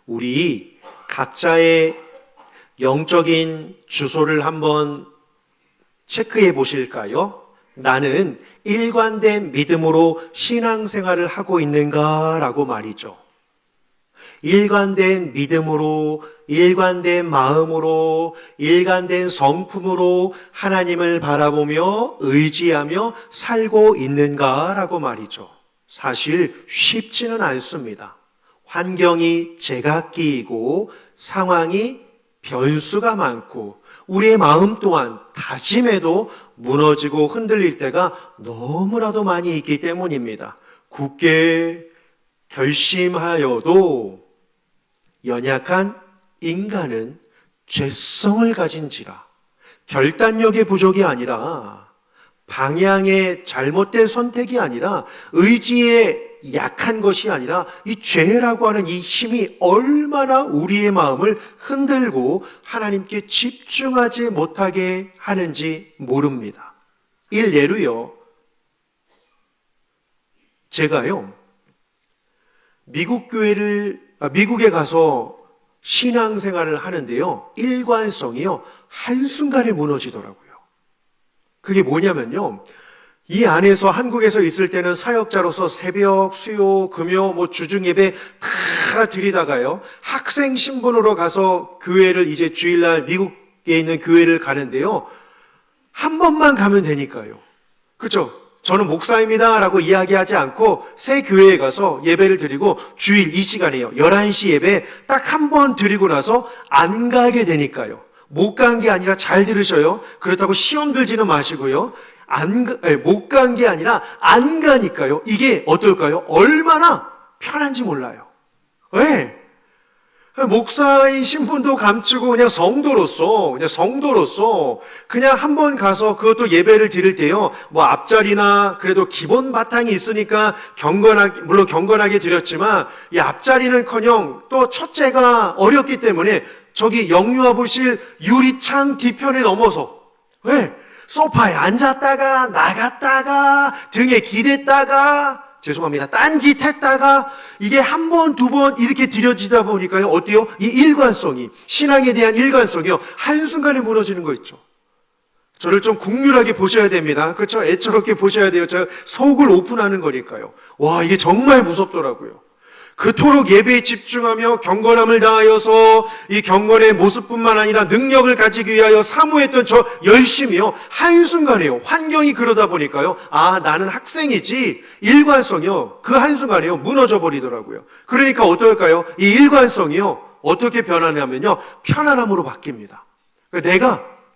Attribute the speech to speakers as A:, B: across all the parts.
A: 우리 각자의 영적인 주소를 한번 체크해 보실까요? 나는 일관된 믿음으로 신앙생활을 하고 있는가라고 말이죠. 일관된 믿음으로, 일관된 마음으로, 일관된 성품으로 하나님을 바라보며 의지하며 살고 있는가라고 말이죠. 사실 쉽지는 않습니다. 환경이 제각기이고 상황이 변수가 많고 우리의 마음 또한 다짐해도 무너지고 흔들릴 때가 너무나도 많이 있기 때문입니다. 굳게 결심하여도 연약한 인간은 죄성을 가진지라 결단력의 부족이 아니라 방향의 잘못된 선택이 아니라 의지의 약한 것이 아니라 이 죄라고 하는 이 힘이 얼마나 우리의 마음을 흔들고 하나님께 집중하지 못하게 하는지 모릅니다. 일례로요, 제가요 미국에 가서 신앙생활을 하는데요, 일관성이요 한순간에 무너지더라고요. 그게 뭐냐면요, 이 안에서 한국에서 있을 때는 사역자로서 새벽, 수요, 금요, 주중 예배 다 드리다가요, 학생 신분으로 가서 교회를 이제 주일날 미국에 있는 교회를 가는데요, 한 번만 가면 되니까요. 그렇죠? 저는 목사입니다 라고 이야기하지 않고 새 교회에 가서 예배를 드리고 주일 이 시간이에요. 11시 예배 딱 한 번 드리고 나서 안 가게 되니까요. 못 간 게 아니라 잘 들으셔요. 그렇다고 시험 들지는 마시고요. 못 간 게 아니라 안 가니까요. 이게 어떨까요? 얼마나 편한지 몰라요. 왜? 목사인 신분도 감추고 그냥 성도로서 그냥 한 번 가서 그것도 예배를 드릴 때요, 앞자리나 그래도 기본 바탕이 있으니까 물론 경건하게 드렸지만 이 앞자리는커녕 또 첫째가 어렵기 때문에 저기 영유아부실 유리창 뒤편에 넘어서 왜? 소파에 앉았다가 나갔다가 등에 기댔다가 죄송합니다. 딴짓했다가 이게 한 번, 두 번 이렇게 들여지다 보니까요. 어때요? 이 일관성이, 신앙에 대한 일관성이요. 한순간에 무너지는 거 있죠. 저를 좀 국률하게 보셔야 됩니다. 그렇죠? 애처롭게 보셔야 돼요. 제가 속을 오픈하는 거니까요. 와, 이게 정말 무섭더라고요. 그토록 예배에 집중하며 경건함을 다하여서 이 경건의 모습뿐만 아니라 능력을 가지기 위하여 사모했던 저 열심이요, 한순간에요, 환경이 그러다 보니까요, 나는 학생이지, 일관성이요, 그 한순간에요 무너져 버리더라고요. 그러니까 어떨까요? 이 일관성이요 어떻게 변하냐면요, 편안함으로 바뀝니다.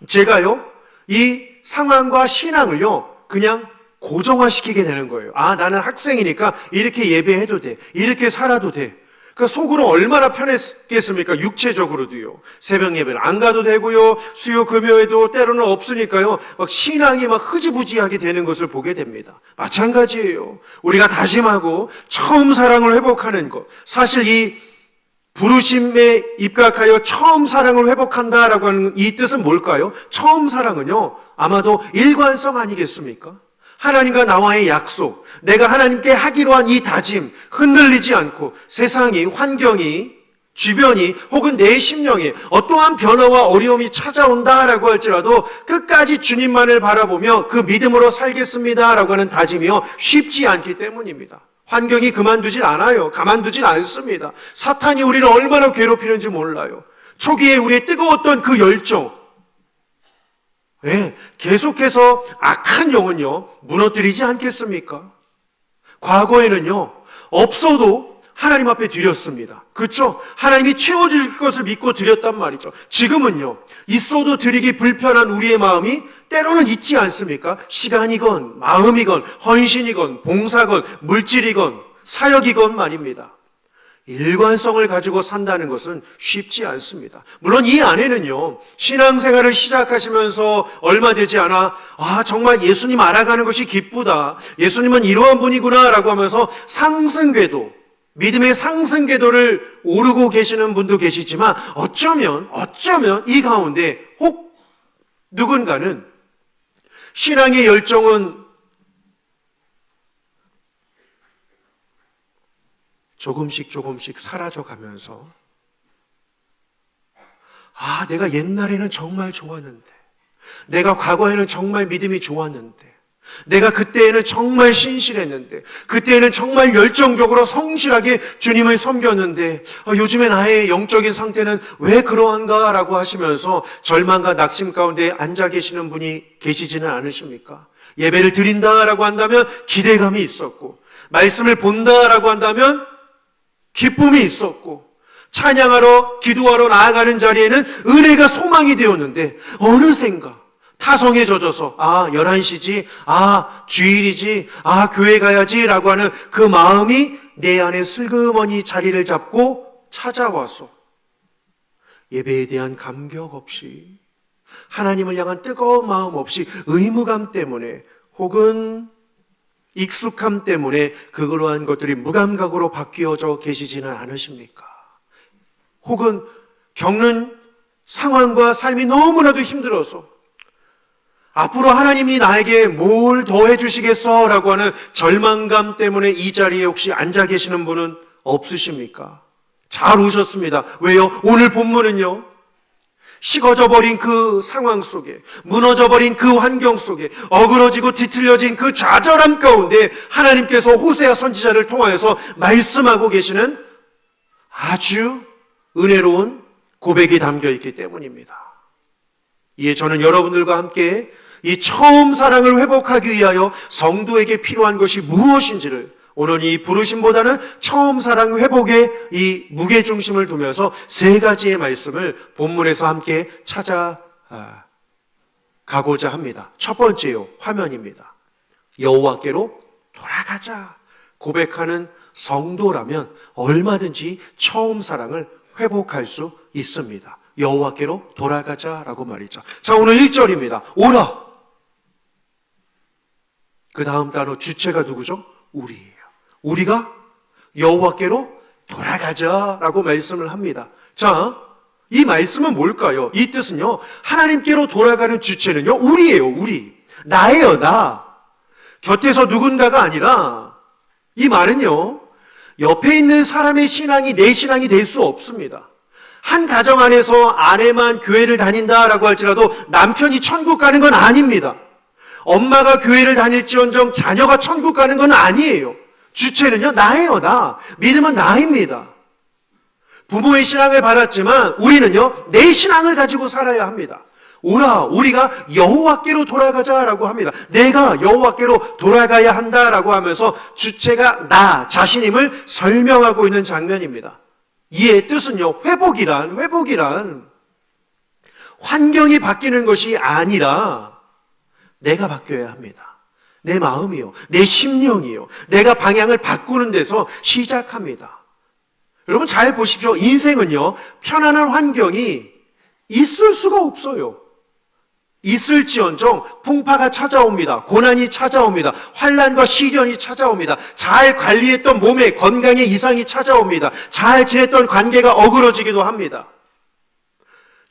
A: 제가요 이 상황과 신앙을요 그냥 고정화시키게 되는 거예요. 나는 학생이니까 이렇게 예배해도 돼, 이렇게 살아도 돼. 그 속으로 얼마나 편했겠습니까? 육체적으로도요. 새벽 예배를 안 가도 되고요, 수요 금요에도 때로는 없으니까요, 신앙이 흐지부지하게 되는 것을 보게 됩니다. 마찬가지예요. 우리가 다짐하고 처음 사랑을 회복하는 것, 사실 이 부르심에 입각하여 처음 사랑을 회복한다라고 하는 이 뜻은 뭘까요? 처음 사랑은요 아마도 일관성 아니겠습니까? 하나님과 나와의 약속, 내가 하나님께 하기로 한 이 다짐, 흔들리지 않고 세상이, 환경이, 주변이 혹은 내 심령에 어떠한 변화와 어려움이 찾아온다라고 할지라도 끝까지 주님만을 바라보며 그 믿음으로 살겠습니다라고 하는 다짐이요 쉽지 않기 때문입니다. 환경이 가만두질 않습니다. 사탄이 우리를 얼마나 괴롭히는지 몰라요. 초기에 우리의 뜨거웠던 그 열정, 계속해서 악한 영은요 무너뜨리지 않겠습니까? 과거에는요 없어도 하나님 앞에 드렸습니다. 그렇죠? 하나님이 채워줄 것을 믿고 드렸단 말이죠. 지금은요 있어도 드리기 불편한 우리의 마음이 때로는 있지 않습니까? 시간이건 마음이건 헌신이건 봉사건 물질이건 사역이건 말입니다. 일관성을 가지고 산다는 것은 쉽지 않습니다. 물론 이 안에는요 신앙생활을 시작하시면서 얼마 되지 않아 정말 예수님 알아가는 것이 기쁘다, 예수님은 이러한 분이구나 라고 하면서 상승궤도, 믿음의 상승궤도를 오르고 계시는 분도 계시지만 어쩌면 이 가운데 혹 누군가는 신앙의 열정은 조금씩 사라져가면서 아, 내가 옛날에는 정말 좋았는데, 내가 과거에는 정말 믿음이 좋았는데, 내가 그때에는 정말 신실했는데, 그때에는 정말 열정적으로 성실하게 주님을 섬겼는데, 요즘에 나의 영적인 상태는 왜 그러한가? 라고 하시면서 절망과 낙심 가운데 앉아 계시는 분이 계시지는 않으십니까? 예배를 드린다라고 한다면 기대감이 있었고, 말씀을 본다라고 한다면 기쁨이 있었고, 찬양하러 기도하러 나아가는 자리에는 은혜가 소망이 되었는데, 어느샌가 타성에 젖어서 11시지, 주일이지, 교회 가야지 라고 하는 그 마음이 내 안에 슬그머니 자리를 잡고 찾아와서 예배에 대한 감격 없이, 하나님을 향한 뜨거운 마음 없이 의무감 때문에 혹은 익숙함 때문에 그러한 것들이 무감각으로 바뀌어져 계시지는 않으십니까? 혹은 겪는 상황과 삶이 너무나도 힘들어서 앞으로 하나님이 나에게 뭘 더 해주시겠어? 라고 하는 절망감 때문에 이 자리에 혹시 앉아 계시는 분은 없으십니까? 잘 오셨습니다. 왜요? 오늘 본문은요, 식어져 버린 그 상황 속에, 무너져 버린 그 환경 속에, 어그러지고 뒤틀려진 그 좌절함 가운데 하나님께서 호세아 선지자를 통하여서 말씀하고 계시는 아주 은혜로운 고백이 담겨 있기 때문입니다. 이에 저는 여러분들과 함께 이 처음 사랑을 회복하기 위하여 성도에게 필요한 것이 무엇인지를 오늘 이 부르심보다는 처음 사랑 회복에 이 무게중심을 두면서 세 가지의 말씀을 본문에서 함께 찾아가고자 합니다. 첫 번째요, 화면입니다. 여호와께로 돌아가자 고백하는 성도라면 얼마든지 처음 사랑을 회복할 수 있습니다. 여호와께로 돌아가자라고 말이죠. 자, 오늘 1절입니다. 오라. 그 다음 단어 주체가 누구죠? 우리예요. 우리가 여호와께로 돌아가자라고 말씀을 합니다. 자, 이 말씀은 뭘까요? 이 뜻은요, 하나님께로 돌아가는 주체는요, 우리예요. 우리. 나예요, 나. 곁에서 누군가가 아니라, 이 말은요, 옆에 있는 사람의 신앙이 내 신앙이 될 수 없습니다. 한 가정 안에서 아내만 교회를 다닌다라고 할지라도 남편이 천국 가는 건 아닙니다. 엄마가 교회를 다닐지언정 자녀가 천국 가는 건 아니에요. 주체는요, 나예요, 나. 믿음은 나입니다. 부모의 신앙을 받았지만 우리는요, 내 신앙을 가지고 살아야 합니다. 오라, 우리가 여호와께로 돌아가자라고 합니다. 내가 여호와께로 돌아가야 한다라고 하면서 주체가 나 자신임을 설명하고 있는 장면입니다. 이의 뜻은요, 회복이란 환경이 바뀌는 것이 아니라 내가 바뀌어야 합니다. 내 마음이요, 내 심령이요, 내가 방향을 바꾸는 데서 시작합니다. 여러분 잘 보십시오. 인생은요, 편안한 환경이 있을 수가 없어요. 있을지언정 풍파가 찾아옵니다. 고난이 찾아옵니다. 환난과 시련이 찾아옵니다. 잘 관리했던 몸에 건강에 이상이 찾아옵니다. 잘 지냈던 관계가 어그러지기도 합니다.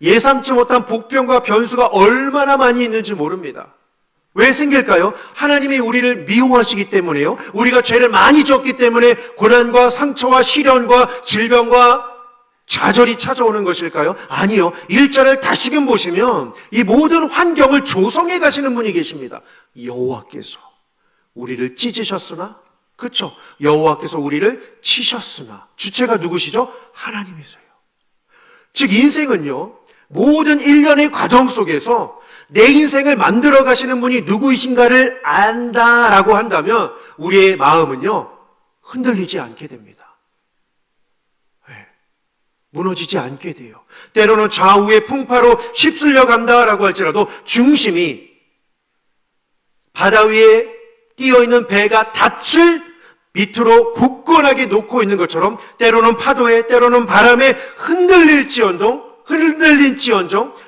A: 예상치 못한 복병과 변수가 얼마나 많이 있는지 모릅니다. 왜 생길까요? 하나님이 우리를 미워하시기 때문에요. 우리가 죄를 많이 졌기 때문에 고난과 상처와 시련과 질병과 좌절이 찾아오는 것일까요? 아니요. 1절을 다시금 보시면 이 모든 환경을 조성해 가시는 분이 계십니다. 여호와께서 우리를 찢으셨으나, 그렇죠? 여호와께서 우리를 치셨으나, 주체가 누구시죠? 하나님이세요. 즉 인생은요, 모든 일련의 과정 속에서 내 인생을 만들어 가시는 분이 누구이신가를 안다라고 한다면 우리의 마음은요, 흔들리지 않게 됩니다. 무너지지 않게 돼요. 때로는 좌우의 풍파로 휩쓸려 간다라고 할지라도 중심이 바다 위에 띄어있는 배가 닻을 밑으로 굳건하게 놓고 있는 것처럼 때로는 파도에, 때로는 바람에 흔들릴지언정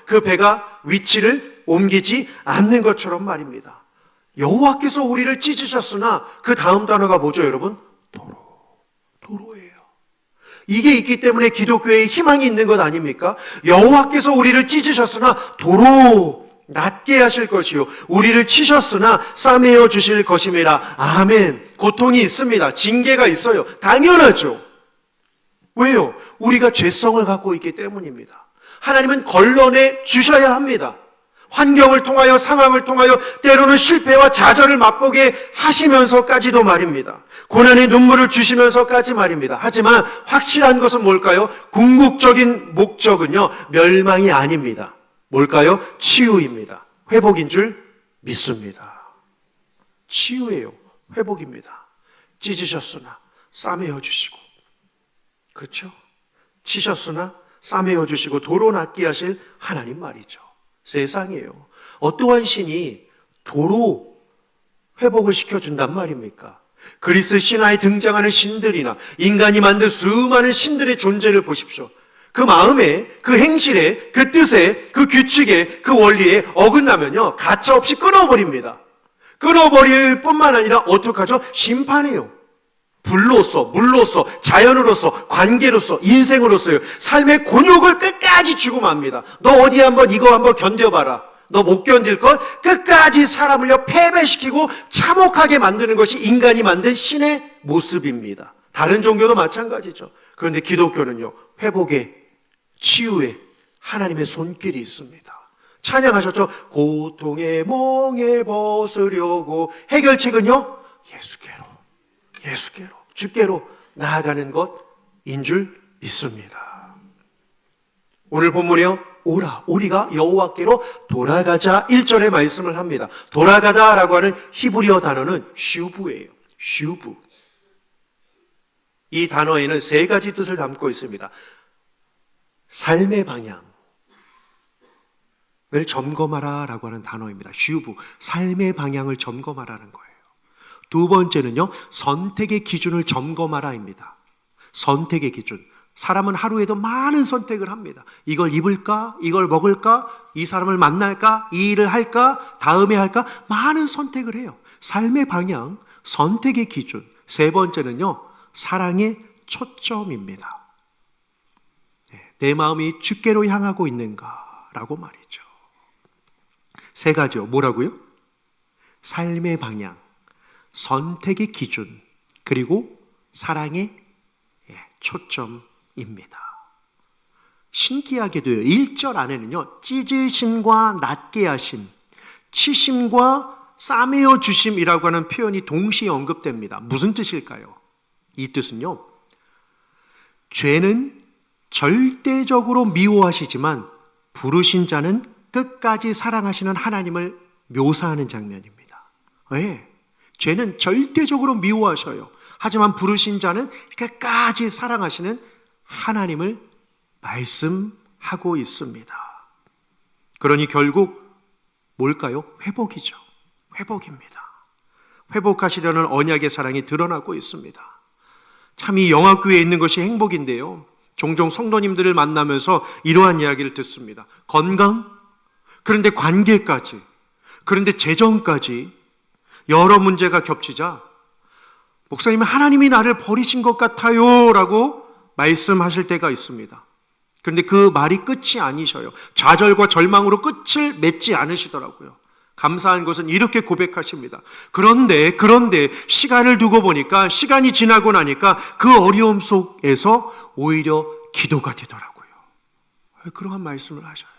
A: 그 배가 위치를 옮기지 않는 것처럼 말입니다. 여호와께서 우리를 찢으셨으나 그 다음 단어가 뭐죠, 여러분? 도로예요. 이게 있기 때문에 기독교에 희망이 있는 것 아닙니까? 여호와께서 우리를 찢으셨으나 도로 낫게 하실 것이요, 우리를 치셨으나 싸매어 주실 것임이라. 아멘. 고통이 있습니다. 징계가 있어요. 당연하죠. 왜요? 우리가 죄성을 갖고 있기 때문입니다. 하나님은 걸러내 주셔야 합니다. 환경을 통하여, 상황을 통하여, 때로는 실패와 좌절을 맛보게 하시면서까지도 말입니다. 고난의 눈물을 주시면서까지 말입니다. 하지만 확실한 것은 뭘까요? 궁극적인 목적은요, 멸망이 아닙니다. 뭘까요? 치유입니다. 회복인 줄 믿습니다. 치유예요. 회복입니다. 찢으셨으나 싸매어 주시고, 그렇죠? 치셨으나 싸매어 주시고 도로 낫게 하실 하나님 말이죠. 세상이에요. 어떠한 신이 도로 회복을 시켜준단 말입니까? 그리스 신화에 등장하는 신들이나 인간이 만든 수많은 신들의 존재를 보십시오. 그 마음에, 그 행실에, 그 뜻에, 그 규칙에, 그 원리에 어긋나면요, 가차없이 끊어버립니다. 끊어버릴 뿐만 아니라 어떡하죠? 심판해요. 불로서, 물로서, 자연으로서, 관계로서, 인생으로서요. 삶의 곤욕을 끝까지 주고 맙니다. 너 어디 한번 이거 한번 견뎌봐라. 너 못 견딜걸? 끝까지 사람을요 패배시키고 참혹하게 만드는 것이 인간이 만든 신의 모습입니다. 다른 종교도 마찬가지죠. 그런데 기독교는요, 회복의, 치유의 하나님의 손길이 있습니다. 찬양하셨죠? 고통의 멍에 벗으려고. 해결책은요, 예수께로, 주께로 나아가는 것인 줄 믿습니다. 오늘 본문이요, 우리가 여호와께로 돌아가자 1절의 말씀을 합니다. 돌아가다라고 하는 히브리어 단어는 슈브예요. 슈브. 이 단어에는 세 가지 뜻을 담고 있습니다. 삶의 방향을 점검하라라고 하는 단어입니다. 슈브, 삶의 방향을 점검하라는 거예요. 두 번째는요, 선택의 기준을 점검하라입니다. 선택의 기준. 사람은 하루에도 많은 선택을 합니다. 이걸 입을까? 이걸 먹을까? 이 사람을 만날까? 이 일을 할까? 다음에 할까? 많은 선택을 해요. 삶의 방향, 선택의 기준. 세 번째는요, 사랑의 초점입니다. 내 마음이 주께로 향하고 있는가라고 말이죠. 세 가지요. 뭐라고요? 삶의 방향, 선택의 기준, 그리고 사랑의 초점입니다. 신기하게도요, 1절 안에는요, 찢으심과 낫게 하심, 치심과 싸매어 주심이라고 하는 표현이 동시에 언급됩니다. 무슨 뜻일까요? 이 뜻은요, 죄는 절대적으로 미워하시지만 부르신 자는 끝까지 사랑하시는 하나님을 묘사하는 장면입니다. 왜? 죄는 절대적으로 미워하셔요. 하지만 부르신 자는 끝까지 사랑하시는 하나님을 말씀하고 있습니다. 그러니 결국 뭘까요? 회복이죠. 회복입니다. 회복하시려는 언약의 사랑이 드러나고 있습니다. 참 이 영화교회에 있는 것이 행복인데요, 종종 성도님들을 만나면서 이러한 이야기를 듣습니다. 건강, 그런데 관계까지, 그런데 재정까지 여러 문제가 겹치자 목사님이 하나님이 나를 버리신 것 같아요 라고 말씀하실 때가 있습니다. 그런데 그 말이 끝이 아니셔요. 좌절과 절망으로 끝을 맺지 않으시더라고요. 감사한 것은 이렇게 고백하십니다. 그런데 시간을 두고 보니까, 시간이 지나고 나니까 그 어려움 속에서 오히려 기도가 되더라고요. 그러한 말씀을 하셔요.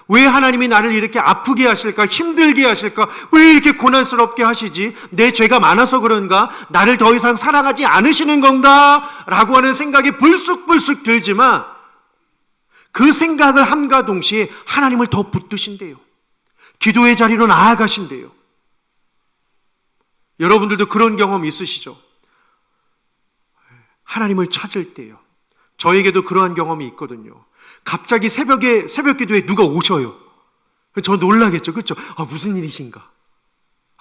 A: 왜 하나님이 나를 이렇게 아프게 하실까? 힘들게 하실까? 왜 이렇게 고난스럽게 하시지? 내 죄가 많아서 그런가? 나를 더 이상 사랑하지 않으시는 건가? 라고 하는 생각이 불쑥불쑥 들지만 그 생각을 함과 동시에 하나님을 더 붙드신대요. 기도의 자리로 나아가신대요. 여러분들도 그런 경험 있으시죠? 하나님을 찾을 때요. 저에게도 그러한 경험이 있거든요. 갑자기 새벽 기도에 누가 오셔요. 저 놀라겠죠. 그렇죠? 무슨 일이신가?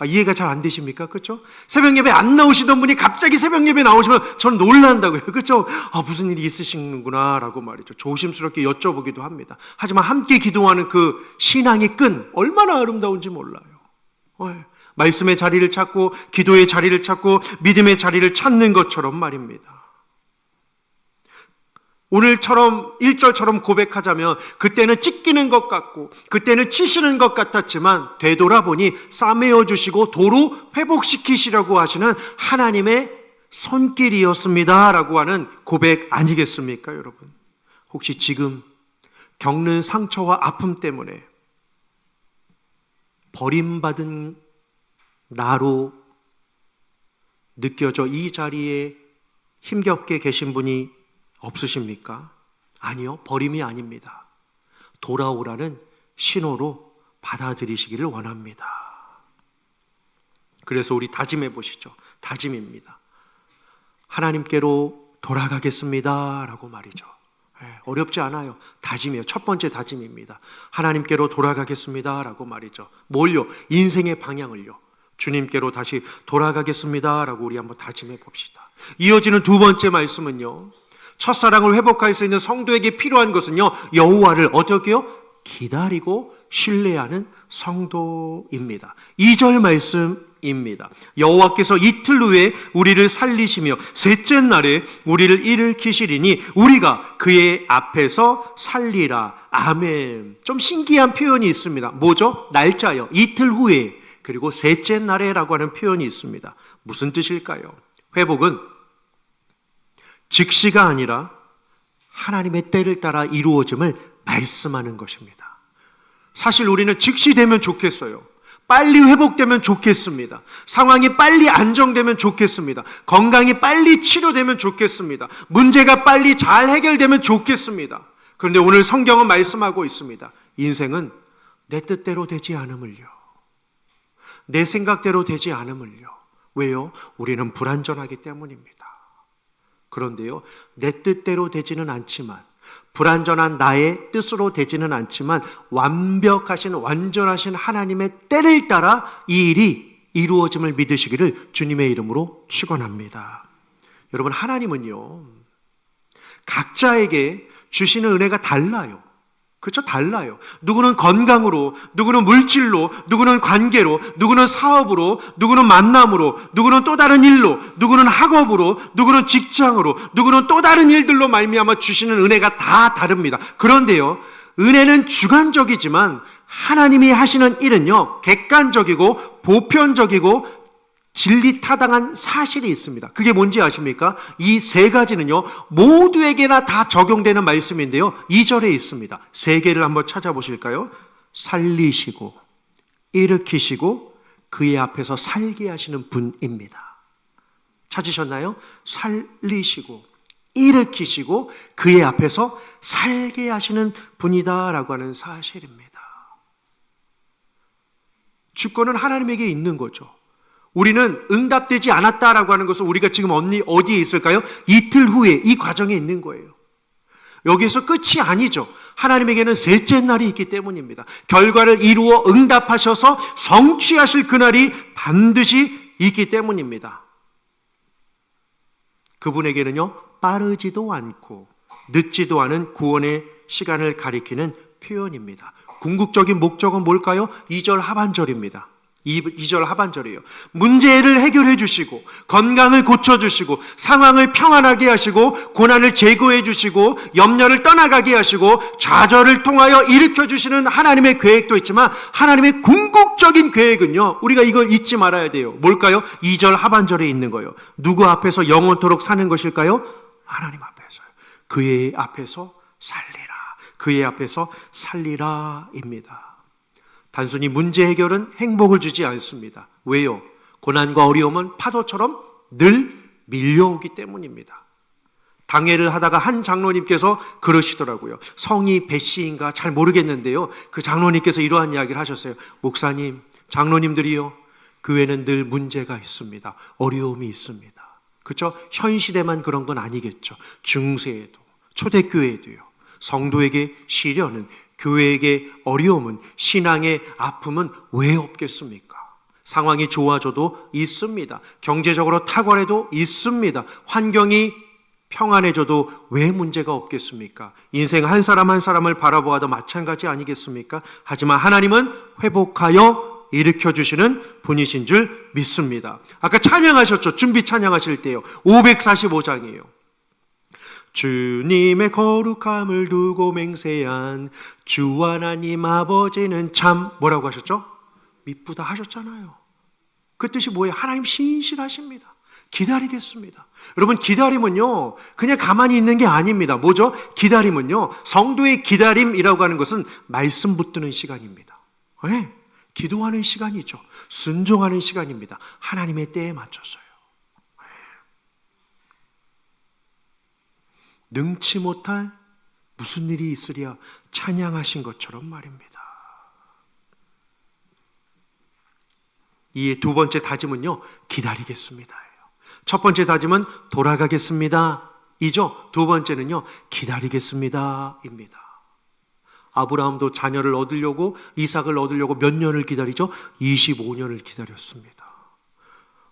A: 이해가 잘 안 되십니까? 그렇죠? 새벽 예배 안 나오시던 분이 갑자기 새벽 예배 나오시면 저는 놀란다고요. 그렇죠? 무슨 일이 있으시는구나 라고 말이죠. 조심스럽게 여쭤보기도 합니다. 하지만 함께 기도하는 그 신앙의 끈, 얼마나 아름다운지 몰라요. 말씀의 자리를 찾고, 기도의 자리를 찾고, 믿음의 자리를 찾는 것처럼 말입니다. 오늘처럼 1절처럼 고백하자면 그때는 찢기는 것 같고 그때는 치시는 것 같았지만 되돌아보니 싸매어 주시고 도로 회복시키시려고 하시는 하나님의 손길이었습니다 라고 하는 고백 아니겠습니까, 여러분? 혹시 지금 겪는 상처와 아픔 때문에 버림받은 나로 느껴져 이 자리에 힘겹게 계신 분이 없으십니까? 아니요, 버림이 아닙니다. 돌아오라는 신호로 받아들이시기를 원합니다. 그래서 우리 다짐해 보시죠. 다짐입니다. 하나님께로 돌아가겠습니다 라고 말이죠. 어렵지 않아요. 다짐이에요. 첫 번째 다짐입니다. 하나님께로 돌아가겠습니다 라고 말이죠. 뭘요? 인생의 방향을요. 주님께로 다시 돌아가겠습니다 라고 우리 한번 다짐해 봅시다. 이어지는 두 번째 말씀은요, 첫사랑을 회복할 수 있는 성도에게 필요한 것은요, 여호와를 어떻게요? 기다리고 신뢰하는 성도입니다. 2절 말씀입니다. 여호와께서 이틀 후에 우리를 살리시며 셋째 날에 우리를 일으키시리니 우리가 그의 앞에서 살리라. 아멘. 좀 신기한 표현이 있습니다. 뭐죠? 날짜요. 이틀 후에, 그리고 셋째 날에라고 하는 표현이 있습니다. 무슨 뜻일까요? 회복은 즉시가 아니라 하나님의 때를 따라 이루어짐을 말씀하는 것입니다. 사실 우리는 즉시 되면 좋겠어요. 빨리 회복되면 좋겠습니다. 상황이 빨리 안정되면 좋겠습니다. 건강이 빨리 치료되면 좋겠습니다. 문제가 빨리 잘 해결되면 좋겠습니다. 그런데 오늘 성경은 말씀하고 있습니다. 인생은 내 뜻대로 되지 않음을요, 내 생각대로 되지 않음을요. 왜요? 우리는 불완전하기 때문입니다. 그런데요, 내 뜻대로 되지는 않지만, 불완전한 나의 뜻으로 되지는 않지만 완벽하신 완전하신 하나님의 때를 따라 이 일이 이루어짐을 믿으시기를 주님의 이름으로 축원합니다. 여러분, 하나님은요, 각자에게 주시는 은혜가 달라요. 그렇죠? 달라요. 누구는 건강으로, 누구는 물질로, 누구는 관계로, 누구는 사업으로, 누구는 만남으로, 누구는 또 다른 일로, 누구는 학업으로, 누구는 직장으로, 누구는 또 다른 일들로 말미암아 주시는 은혜가 다 다릅니다. 그런데요, 은혜는 주관적이지만 하나님이 하시는 일은요, 객관적이고 보편적이고 진리타당한 사실이 있습니다. 그게 뭔지 아십니까? 이 세 가지는요, 모두에게나 다 적용되는 말씀인데요, 2절에 있습니다. 세 개를 한번 찾아보실까요? 살리시고 일으키시고 그의 앞에서 살게 하시는 분입니다. 찾으셨나요? 살리시고 일으키시고 그의 앞에서 살게 하시는 분이다라고 하는 사실입니다. 주권은 하나님에게 있는 거죠. 우리는 응답되지 않았다라고 하는 것은 우리가 지금 어디에 있을까요? 이틀 후에 이 과정에 있는 거예요. 여기에서 끝이 아니죠. 하나님에게는 셋째 날이 있기 때문입니다. 결과를 이루어 응답하셔서 성취하실 그날이 반드시 있기 때문입니다. 그분에게는요, 빠르지도 않고 늦지도 않은 구원의 시간을 가리키는 표현입니다. 궁극적인 목적은 뭘까요? 2절 하반절입니다. 2절 하반절이에요. 문제를 해결해 주시고 건강을 고쳐주시고 상황을 평안하게 하시고 고난을 제거해 주시고 염려를 떠나가게 하시고 좌절을 통하여 일으켜 주시는 하나님의 계획도 있지만 하나님의 궁극적인 계획은요, 우리가 이걸 잊지 말아야 돼요. 뭘까요? 2절 하반절에 있는 거예요. 누구 앞에서 영원토록 사는 것일까요? 하나님 앞에서요. 그의 앞에서 살리라. 그의 앞에서 살리라입니다. 단순히 문제 해결은 행복을 주지 않습니다. 왜요? 고난과 어려움은 파도처럼 늘 밀려오기 때문입니다. 당회를 하다가 한 장로님께서 그러시더라고요. 성이 배씨인가 잘 모르겠는데요, 그 장로님께서 이러한 이야기를 하셨어요. 목사님, 장로님들이요, 교회는 늘 문제가 있습니다. 어려움이 있습니다. 그렇죠? 현 시대만 그런 건 아니겠죠. 중세에도, 초대교회에도요, 성도에게 시련은, 교회에게 어려움은, 신앙의 아픔은 왜 없겠습니까? 상황이 좋아져도 있습니다. 경제적으로 탁월해도 있습니다. 환경이 평안해져도 왜 문제가 없겠습니까? 인생 한 사람 한 사람을 바라보아도 마찬가지 아니겠습니까? 하지만 하나님은 회복하여 일으켜주시는 분이신 줄 믿습니다. 아까 찬양하셨죠? 준비 찬양하실 때요. 545장이에요. 주님의 거룩함을 두고 맹세한 주 하나님 아버지는 참 뭐라고 하셨죠? 미쁘다 하셨잖아요. 그 뜻이 뭐예요? 하나님 신실하십니다. 기다리겠습니다. 여러분, 기다림은요, 그냥 가만히 있는 게 아닙니다. 뭐죠? 기다림은요, 성도의 기다림이라고 하는 것은 말씀 붙드는 시간입니다. 네, 기도하는 시간이죠. 순종하는 시간입니다. 하나님의 때에 맞춰서요. 네. 능치 못할 무슨 일이 있으랴 찬양하신 것처럼 말입니다. 이 두 번째 다짐은요, 기다리겠습니다. 첫 번째 다짐은 돌아가겠습니다 이죠. 두 번째는요, 기다리겠습니다 입니다. 아브라함도 자녀를 얻으려고, 이삭을 얻으려고 몇 년을 기다리죠? 25년을 기다렸습니다.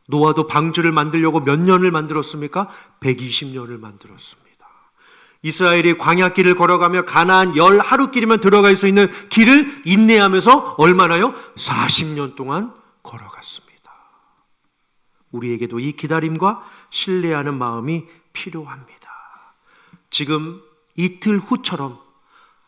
A: 노아도 방주를 만들려고 몇 년을 만들었습니까? 120년을 만들었습니다. 이스라엘이 광야길을 걸어가며 가나안 10하루길이면 들어갈 수 있는 길을 인내하면서 얼마나요? 40년 동안 걸어갔습니다. 우리에게도 이 기다림과 신뢰하는 마음이 필요합니다. 지금 이틀 후처럼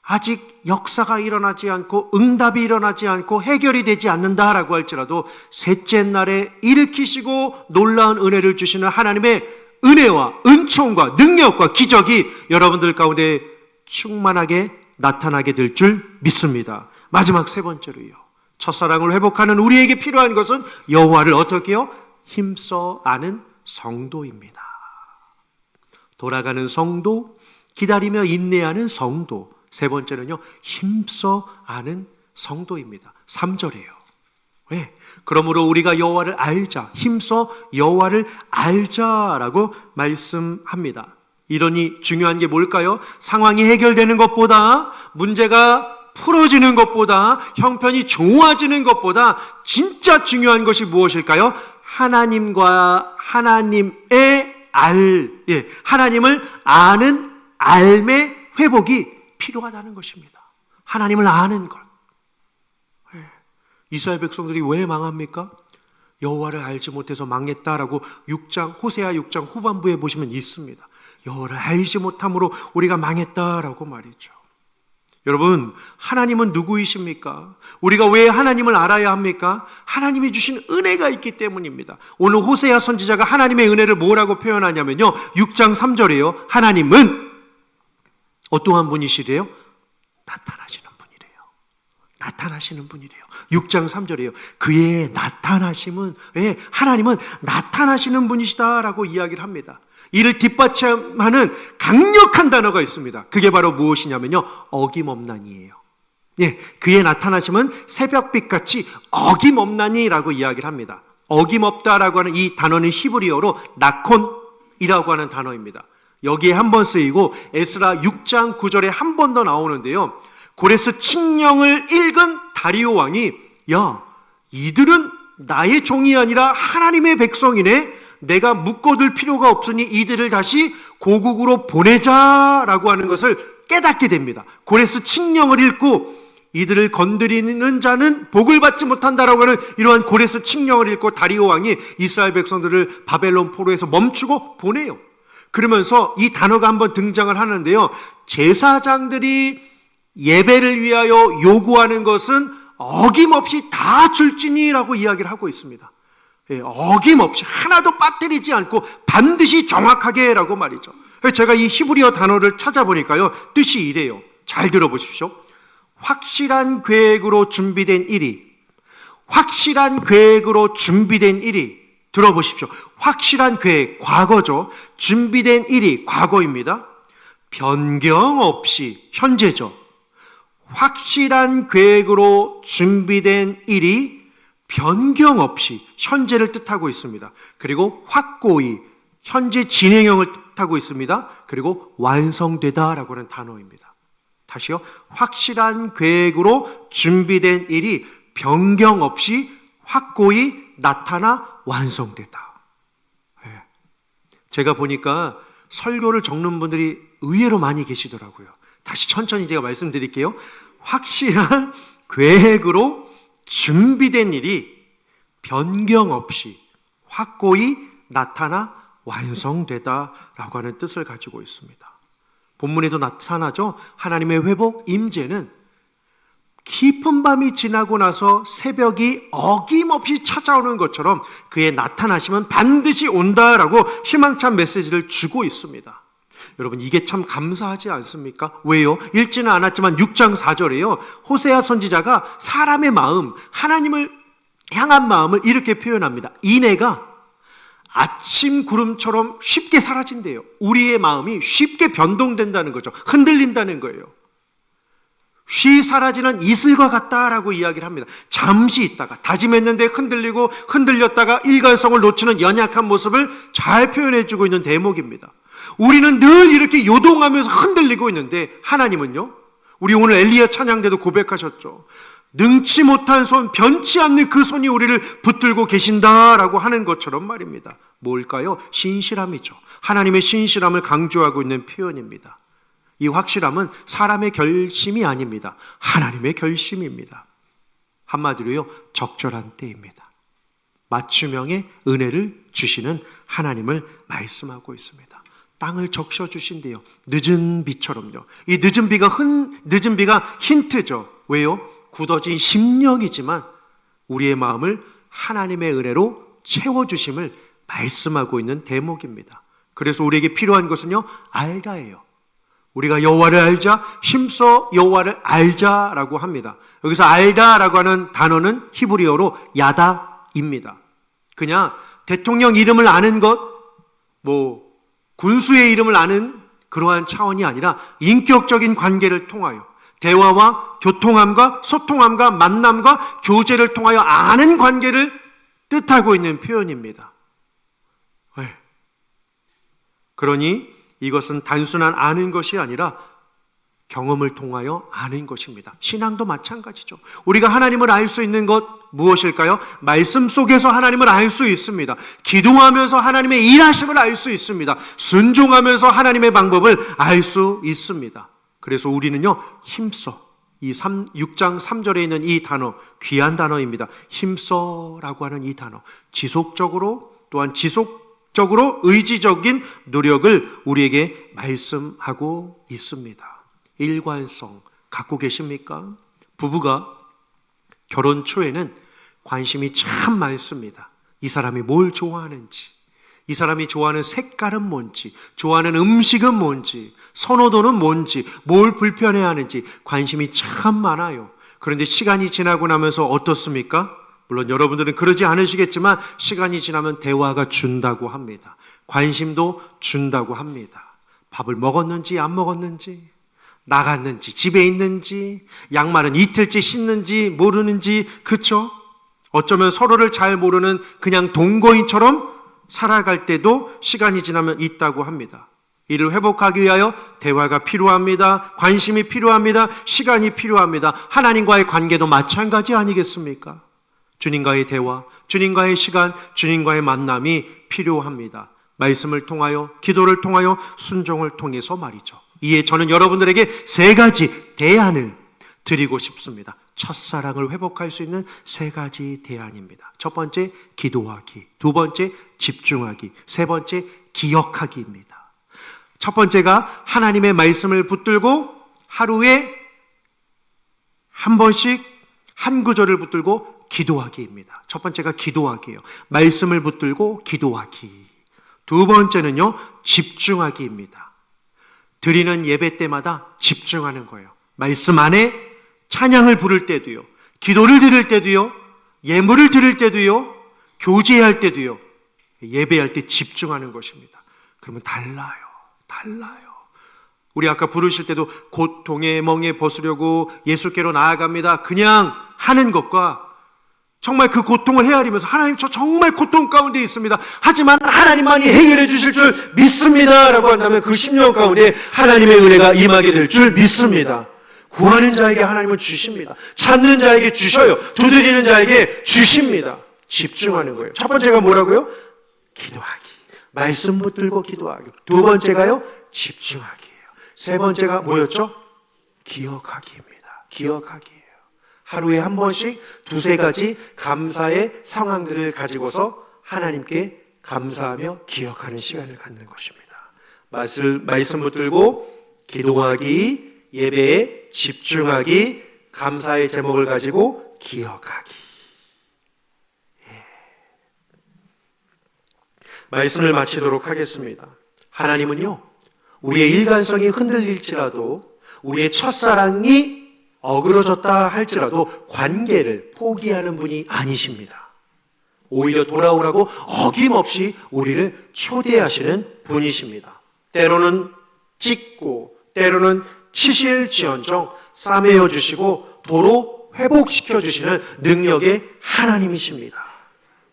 A: 아직 역사가 일어나지 않고 응답이 일어나지 않고 해결이 되지 않는다라고 할지라도 셋째 날에 일으키시고 놀라운 은혜를 주시는 하나님의 은혜와 은총과 능력과 기적이 여러분들 가운데 충만하게 나타나게 될 줄 믿습니다. 마지막 세 번째로요, 첫사랑을 회복하는 우리에게 필요한 것은 여호와를 어떻게 해요? 힘써 아는 성도입니다. 돌아가는 성도, 기다리며 인내하는 성도. 세 번째는요, 힘써 아는 성도입니다. 3절이에요. 왜? 그러므로 우리가 여호와를 알자, 힘써 여호와를 알자라고 말씀합니다. 이러니 중요한 게 뭘까요? 상황이 해결되는 것보다, 문제가 풀어지는 것보다, 형편이 좋아지는 것보다 진짜 중요한 것이 무엇일까요? 하나님과 하나님의 하나님을 아는 삶의 회복이 필요하다는 것입니다. 하나님을 아는 것. 이스라엘 백성들이 왜 망합니까? 여호와를 알지 못해서 망했다라고 호세아 6장 후반부에 보시면 있습니다. 여호와를 알지 못함으로 우리가 망했다라고 말이죠. 여러분, 하나님은 누구이십니까? 우리가 왜 하나님을 알아야 합니까? 하나님이 주신 은혜가 있기 때문입니다. 오늘 호세아 선지자가 하나님의 은혜를 뭐라고 표현하냐면요, 6장 3절이에요. 하나님은 어떠한 분이시래요? 나타나시는 분이래요. 6장 3절이에요. 그의 나타나심은, 하나님은 나타나시는 분이시다라고 이야기를 합니다. 이를 뒷받침하는 강력한 단어가 있습니다. 그게 바로 무엇이냐면요, 어김없나니예요. 그의 나타나심은 새벽빛같이 어김없나니라고 이야기를 합니다. 어김없다라고 하는 이 단어는 히브리어로 나콘이라고 하는 단어입니다. 여기에 한 번 쓰이고 에스라 6장 9절에 한 번 더 나오는데요, 고레스 칙령을 읽은 다리오 왕이, 야, 이들은 나의 종이 아니라 하나님의 백성이네. 내가 묶어둘 필요가 없으니 이들을 다시 고국으로 보내자라고 하는 것을 깨닫게 됩니다. 고레스 칙령을 읽고 이들을 건드리는 자는 복을 받지 못한다라고 하는 이러한 고레스 칙령을 읽고 다리오 왕이 이스라엘 백성들을 바벨론 포로에서 멈추고 보내요. 그러면서 이 단어가 한번 등장을 하는데요, 제사장들이 예배를 위하여 요구하는 것은 어김없이 다 줄지니라고 이야기를 하고 있습니다. 어김없이 하나도 빠뜨리지 않고 반드시 정확하게 라고 말이죠. 제가 이 히브리어 단어를 찾아보니까요, 뜻이 이래요. 잘 들어보십시오. 확실한 계획으로 준비된 일이, 확실한 계획으로 준비된 일이, 들어보십시오. 확실한 계획, 과거죠. 준비된 일이 과거입니다. 변경 없이, 현재죠. 확실한 계획으로 준비된 일이 변경 없이, 현재를 뜻하고 있습니다. 그리고 확고히, 현재 진행형을 뜻하고 있습니다. 그리고 완성되다라고 하는 단어입니다. 다시요. 확실한 계획으로 준비된 일이 변경 없이 확고히 나타나 완성되다. 제가 보니까 설교를 적는 분들이 의외로 많이 계시더라고요. 다시 천천히 제가 말씀드릴게요. 확실한 계획으로 준비된 일이 변경 없이 확고히 나타나 완성되다라고 하는 뜻을 가지고 있습니다. 본문에도 나타나죠. 하나님의 회복 임재는 깊은 밤이 지나고 나서 새벽이 어김없이 찾아오는 것처럼 그의 나타나심은 반드시 온다라고 희망찬 메시지를 주고 있습니다. 여러분, 이게 참 감사하지 않습니까? 왜요? 읽지는 않았지만 6장 4절에요. 호세아 선지자가 사람의 마음, 하나님을 향한 마음을 이렇게 표현합니다. 이내가 아침 구름처럼 쉽게 사라진대요. 우리의 마음이 쉽게 변동된다는 거죠. 흔들린다는 거예요. 쉬 사라지는 이슬과 같다라고 이야기를 합니다. 잠시 있다가 다짐했는데 흔들리고 흔들렸다가 일관성을 놓치는 연약한 모습을 잘 표현해주고 있는 대목입니다. 우리는 늘 이렇게 요동하면서 흔들리고 있는데 하나님은요, 우리 오늘 엘리야 찬양 때도 고백하셨죠. 능치 못한 손, 변치 않는 그 손이 우리를 붙들고 계신다라고 하는 것처럼 말입니다. 뭘까요? 신실함이죠. 하나님의 신실함을 강조하고 있는 표현입니다. 이 확실함은 사람의 결심이 아닙니다. 하나님의 결심입니다. 한마디로요, 적절한 때입니다. 맞춤형의 은혜를 주시는 하나님을 말씀하고 있습니다. 땅을 적셔주신대요. 늦은 비처럼요. 이 늦은 비가 힌트죠. 왜요? 굳어진 심령이지만 우리의 마음을 하나님의 은혜로 채워주심을 말씀하고 있는 대목입니다. 그래서 우리에게 필요한 것은요, 알다예요. 우리가 여호와를 알자, 힘써 여호와를 알자라고 합니다. 여기서 알다라고 하는 단어는 히브리어로 야다입니다. 그냥 대통령 이름을 아는 것, 군수의 이름을 아는 그러한 차원이 아니라 인격적인 관계를 통하여 대화와 교통함과 소통함과 만남과 교제를 통하여 아는 관계를 뜻하고 있는 표현입니다. 그러니 이것은 단순한 아는 것이 아니라 경험을 통하여 아는 것입니다. 신앙도 마찬가지죠. 우리가 하나님을 알 수 있는 것 무엇일까요? 말씀 속에서 하나님을 알 수 있습니다. 기도하면서 하나님의 일하심을 알 수 있습니다. 순종하면서 하나님의 방법을 알 수 있습니다. 그래서 우리는요, 힘써, 6장 3절에 있는 이 단어, 귀한 단어입니다. 힘써라고 하는 이 단어, 지속적으로 의지적인 노력을 우리에게 말씀하고 있습니다. 일관성 갖고 계십니까? 부부가 결혼 초에는 관심이 참 많습니다. 이 사람이 뭘 좋아하는지, 이 사람이 좋아하는 색깔은 뭔지, 좋아하는 음식은 뭔지, 선호도는 뭔지, 뭘 불편해하는지 관심이 참 많아요. 그런데 시간이 지나고 나면서 어떻습니까? 물론 여러분들은 그러지 않으시겠지만 시간이 지나면 대화가 준다고 합니다. 관심도 준다고 합니다. 밥을 먹었는지 안 먹었는지, 나갔는지 집에 있는지, 양말은 이틀째 신는지 모르는지, 그렇죠? 어쩌면 서로를 잘 모르는 그냥 동거인처럼 살아갈 때도 시간이 지나면 있다고 합니다. 이를 회복하기 위하여 대화가 필요합니다. 관심이 필요합니다. 시간이 필요합니다. 하나님과의 관계도 마찬가지 아니겠습니까? 주님과의 대화, 주님과의 시간, 주님과의 만남이 필요합니다. 말씀을 통하여, 기도를 통하여, 순종을 통해서 말이죠. 이에 저는 여러분들에게 3가지 대안을 드리고 싶습니다. 첫사랑을 회복할 수 있는 3가지 대안입니다. 첫 번째, 기도하기. 두 번째, 집중하기. 세 번째, 기억하기입니다. 첫 번째가 하나님의 말씀을 붙들고 하루에 한 번씩 한 구절을 붙들고 기도하기입니다. 첫 번째가 기도하기예요. 말씀을 붙들고 기도하기. 두 번째는요, 집중하기입니다. 드리는 예배 때마다 집중하는 거예요. 말씀 안에 찬양을 부를 때도요, 기도를 드릴 때도요, 예물을 드릴 때도요, 교제할 때도요, 예배할 때 집중하는 것입니다. 그러면 달라요. 우리 아까 부르실 때도 고통의 멍에 벗으려고 예수께로 나아갑니다. 그냥 하는 것과 정말 그 고통을 헤아리면서 하나님, 저 정말 고통 가운데 있습니다. 하지만 하나님만이 해결해 주실 줄 믿습니다 라고 한다면 그 심령 가운데 하나님의 은혜가 임하게 될 줄 믿습니다. 구하는 자에게 하나님은 주십니다. 찾는 자에게 주셔요. 두드리는 자에게 주십니다. 집중하는 거예요. 첫 번째가 뭐라고요? 기도하기. 말씀 붙들고 기도하기. 두 번째가요, 집중하기예요. 세 번째가 뭐였죠? 기억하기입니다. 기억하기예요. 하루에 한 번씩 2-3가지 감사의 상황들을 가지고서 하나님께 감사하며 기억하는 시간을 갖는 것입니다. 말씀 붙들고 기도하기, 예배에 집중하기, 감사의 제목을 가지고 기억하기. 말씀을 마치도록 하겠습니다. 하나님은요, 우리의 일관성이 흔들릴지라도, 우리의 첫사랑이 어그러졌다 할지라도 관계를 포기하는 분이 아니십니다. 오히려 돌아오라고 어김없이 우리를 초대하시는 분이십니다. 때로는 찢고 때로는 치실지언정 싸매어 주시고 도로 회복시켜 주시는 능력의 하나님이십니다.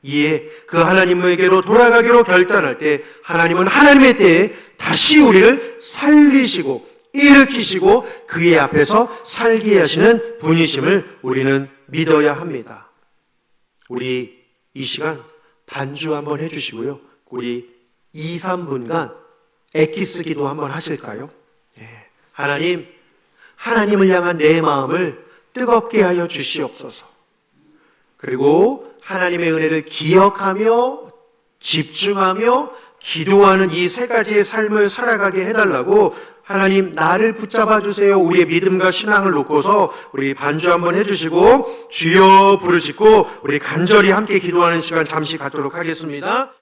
A: 이에 그 하나님에게로 돌아가기로 결단할 때 하나님은 하나님의 때에 다시 우리를 살리시고 일으키시고 그의 앞에서 살게 하시는 분이심을 우리는 믿어야 합니다. 우리 이 시간 반주 한번 해주시고요. 우리 2, 3분간 엑기스 기도 한번 하실까요? 하나님, 하나님을 향한 내 마음을 뜨겁게 하여 주시옵소서. 그리고 하나님의 은혜를 기억하며 집중하며 기도하는 이 세 가지의 삶을 살아가게 해달라고 하나님 나를 붙잡아 주세요. 우리의 믿음과 신앙을 놓고서 우리 반주 한번 해주시고 주여 부르짖고 우리 간절히 함께 기도하는 시간 잠시 갖도록 하겠습니다.